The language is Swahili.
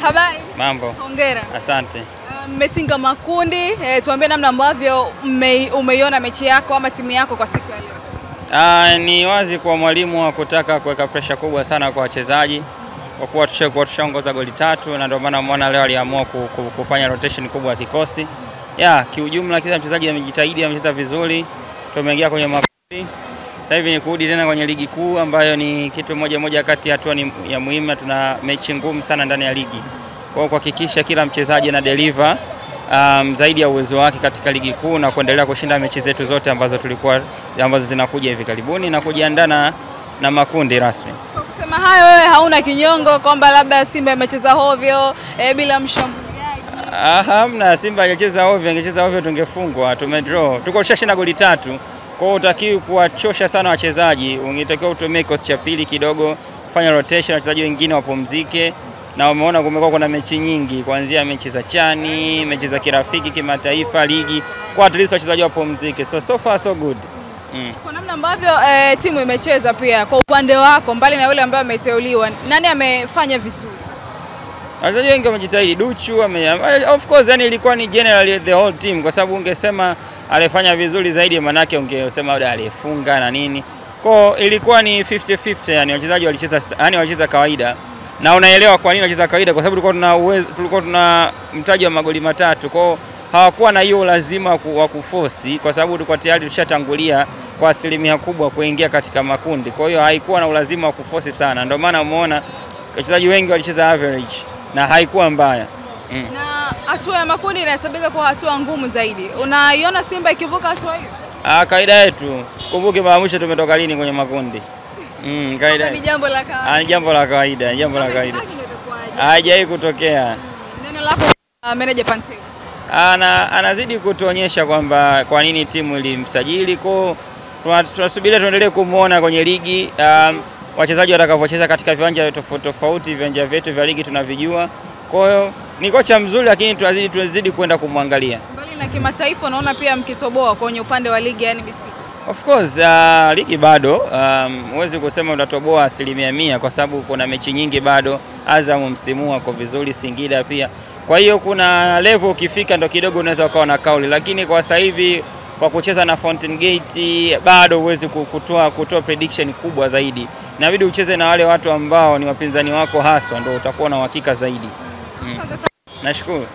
Habari. Mambo. Hongera. Asante. Mmetinga makundi, tuambie namna ambavyo umeiona mechi yako ama timu yako kwa siku ya leo. Ni wazi kwa mwalimu wa kutaka kuweka pressure kubwa sana kwa wachezaji kwa kuwa tushaongoza goli 3 na ndio maana umeona leo aliamua kufanya rotation kubwa ya kikosi. Kiujumla kila mchezaji amejitahidi, amecheza vizuri. Tumeingia kwenye makundi. Sasa hivi ni kurudi tena kwenye ligi kuu ambayo ni kitu moja kati ya hatua ya muhimu. Tuna mechi ngumu sana ndani ya ligi. Kwa hiyo kuhakikisha kila mchezaji ana deliver zaidi ya uwezo wake katika ligi kuu na kuendelea kushinda mechi zetu zote ambazo zinakuja hivi karibuni na kujiandaa na makundi rasmi. Kwa kusema hayo, wewe hauna kinyongo kwamba labda Simba imecheza hovyo bila mshambuliaji? Hamna, Simba hajacheza hovyo, angecheza hovyo tungefungwa. Tumedraw. Tuko tushashinda goli 3. Kwa hiyo utakiwi kuwachosha sana wachezaji. Ungetakiwa utumie kikosi cha pili kidogo, fanya rotation, wachezaji wengine wapumzike. Na umeona kumekuwa kuna mechi nyingi kuanzia mechi za chani, mechi za kirafiki, kimataifa, ligi. Kwa at least wachezaji wapumzike. So far so good. Kwa namna ambavyo timu imecheza pia kwa upande wako, mbali na yule ambaye ameteuliwa, nani amefanya vizuri? Wachezaji wengi wamejitahidi. Duchu of course, yani ilikuwa ni generally the whole team, kwa sababu ungesema alifanya vizuri zaidi manake ungesema labda alifunga na nini. Kwa ilikuwa ni 50-50, yani wachezaji walicheza kawaida. Na unaelewa kwa nini walicheza kawaida, kwa sababu tulikuwa tuna mtaji wa magoli 3. Kwa hawakuwa na hiyo lazima wa kuforce, kwa sababu tulikuwa tayari tushatangulia kwa asilimia kubwa kuingia katika makundi. Kwa hiyo haikuwa na ulazima wa kuforce sana. Ndio maana umeona wachezaji wengi walicheza average na haikuwa mbaya. Na hatua ya makundi inahesabika kwa hatua ngumu zaidi. Unaiona Simba ikivuka hatua hiyo? Kawaida yetu. Sikumbuki mara mwisho tumetoka lini kwenye makundi. Kawaida. Ni jambo la kawaida. Ni jambo la kawaida, Haijai kutokea. Neno lako meneja Pantev? Anazidi kutuonyesha kwamba kwa nini timu ilimsajili. Kwa tunasubiria tuendelee kumuona kwenye ligi. Wachezaji watakavyocheza katika viwanja tofauti, viwanja vyetu vya ligi tunavijua. Kwa hiyo ni kocha mzuri, lakini tunazidi kwenda kumwangalia. Mbali na kimataifa, naona pia mkitoboa kwenye upande wa ligi ya NBC. Of course, ligi bado huwezi kusema utatoboa 100% kwa sababu kuna mechi nyingi bado. Azam msimu wako vizuri, Singida pia. Kwa hiyo kuna level ukifika ndo kidogo unaweza ukawa na kauli, lakini kwa sasa hivi kwa kucheza na Fountain Gate bado huwezi kutoa prediction kubwa zaidi. Inabidi ucheze na wale watu ambao ni wapinzani wako haswa, ndio utakuwa na uhakika zaidi. Nashukuru.